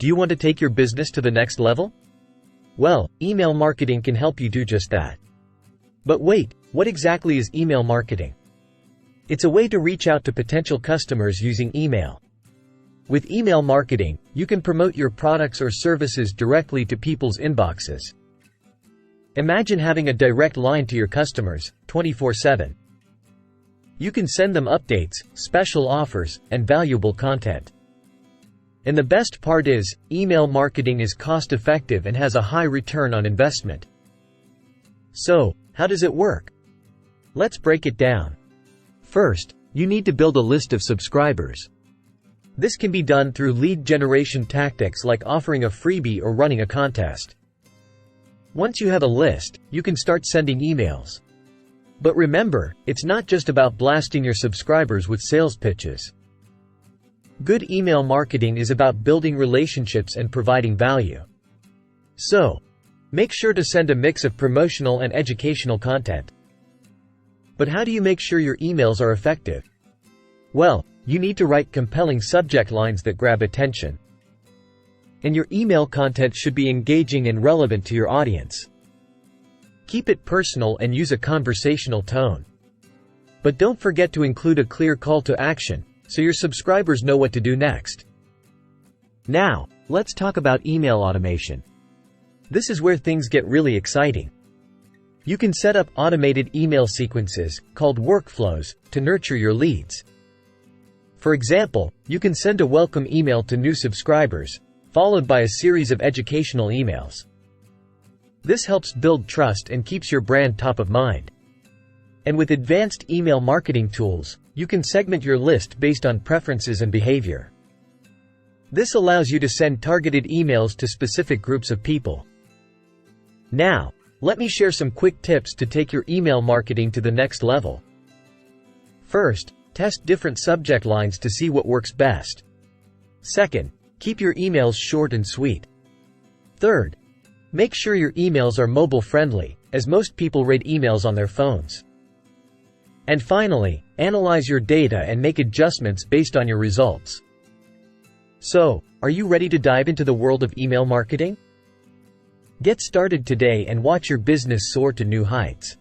Do you want to take your business to the next level? Well, email marketing can help you do just that. But wait, what exactly is email marketing? It's a way to reach out to potential customers using email. With email marketing, you can promote your products or services directly to people's inboxes. Imagine having a direct line to your customers, 24/7. You can send them updates, special offers, and valuable content. And the best part is, email marketing is cost-effective and has a high return on investment. So, how does it work? Let's break it down. First, you need to build a list of subscribers. This can be done through lead generation tactics like offering a freebie or running a contest. Once you have a list, you can start sending emails. But remember, it's not just about blasting your subscribers with sales pitches. Good email marketing is about building relationships and providing value. So, make sure to send a mix of promotional and educational content. But how do you make sure your emails are effective? Well, you need to write compelling subject lines that grab attention. And your email content should be engaging and relevant to your audience. Keep it personal and use a conversational tone. But don't forget to include a clear call to action, so your subscribers know what to do next. Now, let's talk about email automation. This is where things get really exciting. You can set up automated email sequences, called workflows, to nurture your leads. For example, you can send a welcome email to new subscribers, followed by a series of educational emails. This helps build trust and keeps your brand top of mind. And with advanced email marketing tools, you can segment your list based on preferences and behavior. This allows you to send targeted emails to specific groups of people. Now, let me share some quick tips to take your email marketing to the next level. First, test different subject lines to see what works best. Second, keep your emails short and sweet. Third, make sure your emails are mobile-friendly, as most people read emails on their phones. And finally, analyze your data and make adjustments based on your results. So, are you ready to dive into the world of email marketing? Get started today and watch your business soar to new heights.